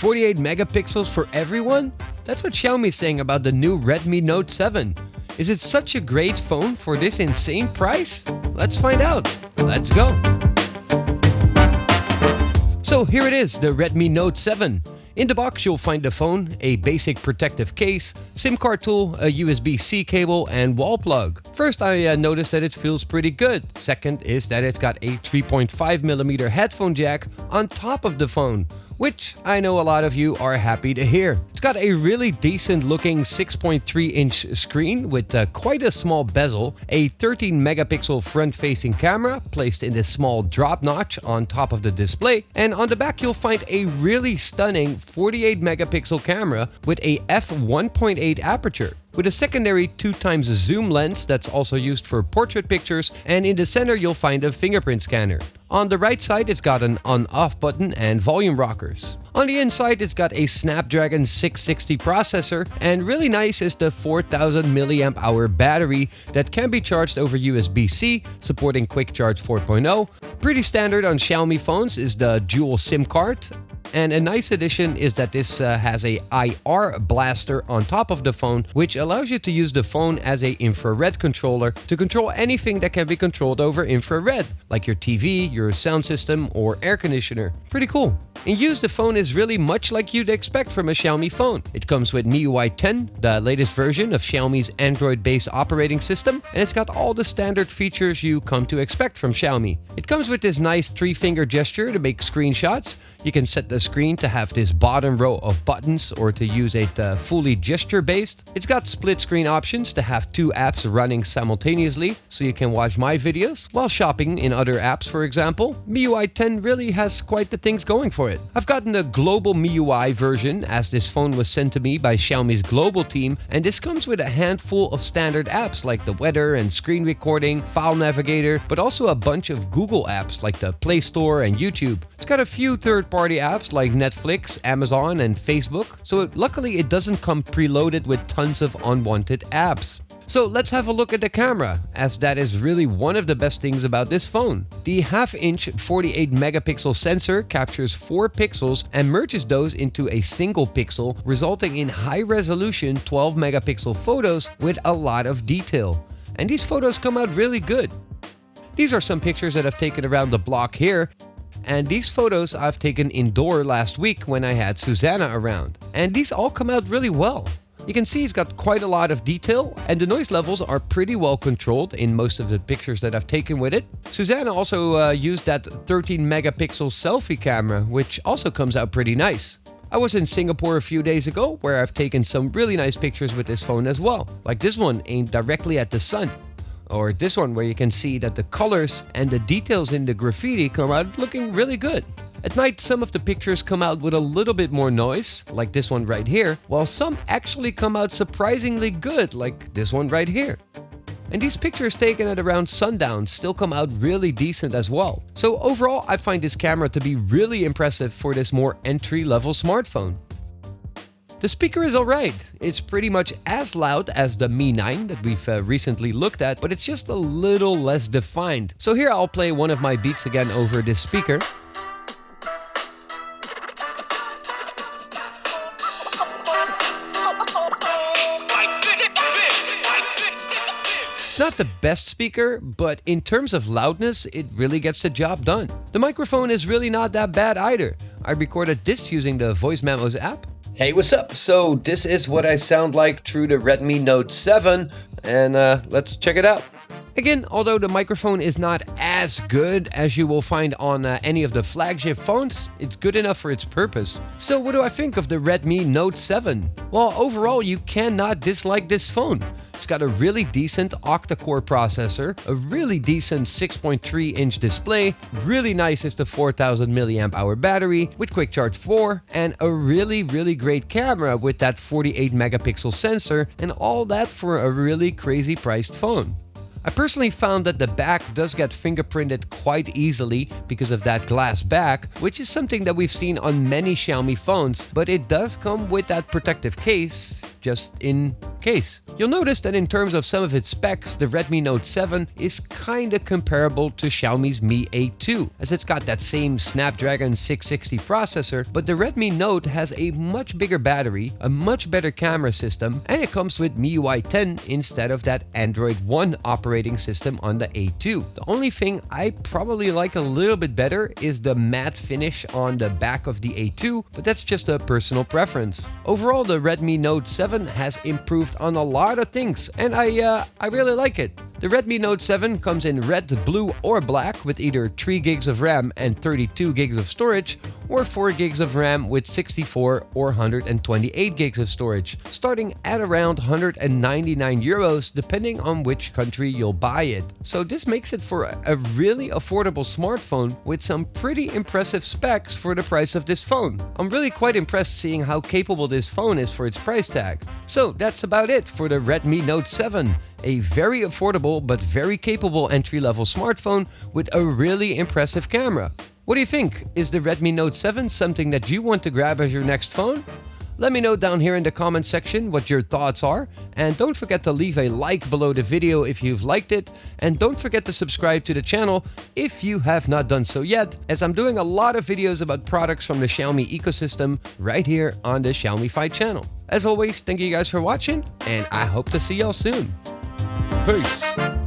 48 megapixels for everyone? That's what Xiaomi's saying about the new Redmi Note 7. Is it such a great phone for this insane price? Let's find out. Let's go. So here it is, the Redmi Note 7. In the box, you'll find the phone, a basic protective case, SIM card tool, a USB-C cable, and wall plug. First, I noticed that it feels pretty good. Second is that it's got a 3.5mm headphone jack on top of the phone, which I know a lot of you are happy to hear. It's got a really decent looking 6.3-inch screen with quite a small bezel, a 13-megapixel front-facing camera placed in this small drop notch on top of the display, and on the back you'll find a really stunning 48-megapixel camera with a f1.8 aperture, with a secondary 2x zoom lens that's also used for portrait pictures, and in the center you'll find a fingerprint scanner. On the right side, it's got an on-off button and volume rockers. On the inside, it's got a Snapdragon 660 processor, and really nice is the 4000 mAh battery that can be charged over USB-C, supporting Quick Charge 4.0. Pretty standard on Xiaomi phones is the dual SIM card. And a nice addition is that this has a IR blaster on top of the phone, which allows you to use the phone as a infrared controller to control anything that can be controlled over infrared, like your TV, your sound system, or air conditioner. Pretty cool. In use, the phone is really much like you'd expect from a Xiaomi phone. It comes with MIUI 10, the latest version of Xiaomi's Android-based operating system, and it's got all the standard features you come to expect from Xiaomi. It comes with this nice 3-finger gesture to make screenshots. You can set the screen to have this bottom row of buttons or to use it fully gesture-based. It's got split screen options to have 2 apps running simultaneously, so you can watch my videos while shopping in other apps, for example. MIUI 10 really has quite the things going for it. I've gotten the global MIUI version, as this phone was sent to me by Xiaomi's global team, and this comes with a handful of standard apps like the weather and screen recording, file navigator, but also a bunch of Google apps like the Play Store and YouTube. It's got a few third-party apps like Netflix, Amazon, and Facebook, so luckily it doesn't come preloaded with tons of unwanted apps. So let's have a look at the camera, as that is really one of the best things about this phone. The half-inch 48-megapixel sensor captures 4 pixels and merges those into a single pixel, resulting in high-resolution 12-megapixel photos with a lot of detail. And these photos come out really good. These are some pictures that I've taken around the block here. And these photos I've taken indoor last week when I had Susanna around. And these all come out really well. You can see it's got quite a lot of detail, and the noise levels are pretty well controlled in most of the pictures that I've taken with it. Susanna also used that 13-megapixel selfie camera, which also comes out pretty nice. I was in Singapore a few days ago, where I've taken some really nice pictures with this phone as well, like this one aimed directly at the sun. Or this one where you can see that the colors and the details in the graffiti come out looking really good. At night, some of the pictures come out with a little bit more noise, like this one right here, while some actually come out surprisingly good, like this one right here. And these pictures taken at around sundown still come out really decent as well. So overall, I find this camera to be really impressive for this more entry-level smartphone. The speaker is alright. It's pretty much as loud as the Mi 9 that we've recently looked at, but it's just a little less defined. So here I'll play one of my beats again over this speaker. Not the best speaker, but in terms of loudness, it really gets the job done. The microphone is really not that bad either. I recorded this using the Voice Memos app. Hey, what's up? So this is what I sound like through the Redmi Note 7, and let's check it out. Again, although the microphone is not as good as you will find on any of the flagship phones, it's good enough for its purpose. So what do I think of the Redmi Note 7? Well, overall, you cannot dislike this phone. It's got a really decent octa-core processor, a really decent 6.3-inch display, really nice is the 4000 mAh battery with Quick Charge 4, and a really great camera with that 48-megapixel sensor, and all that for a really crazy priced phone. I personally found that the back does get fingerprinted quite easily because of that glass back, which is something that we've seen on many Xiaomi phones, but it does come with that protective case. just in case. You'll notice that in terms of some of its specs, the Redmi Note 7 is kinda comparable to Xiaomi's Mi A2, as it's got that same Snapdragon 660 processor, but the Redmi Note has a much bigger battery, a much better camera system, and it comes with MIUI 10 instead of that Android One operating system on the A2. The only thing I probably like a little bit better is the matte finish on the back of the A2, but that's just a personal preference. Overall, the Redmi Note 7 has improved on a lot of things, and I really like it. The Redmi Note 7 comes in red, blue, or black with either 3 gigs of RAM and 32 gigs of storage, or 4 gigs of RAM with 64 or 128 gigs of storage, starting at around €199 depending on which country you'll buy it. So this makes it for a really affordable smartphone with some pretty impressive specs for the price of this phone. I'm really quite impressed seeing how capable this phone is for its price tag. So that's about it for the Redmi Note 7. A very affordable but very capable entry-level smartphone with a really impressive camera. What do you think? Is the Redmi Note 7 something that you want to grab as your next phone? Let me know down here in the comment section what your thoughts are, and don't forget to leave a like below the video if you've liked it, and don't forget to subscribe to the channel if you have not done so yet, as I'm doing a lot of videos about products from the Xiaomi ecosystem right here on the Xiaomify channel. As always, thank you guys for watching, and I hope to see y'all soon. Peace.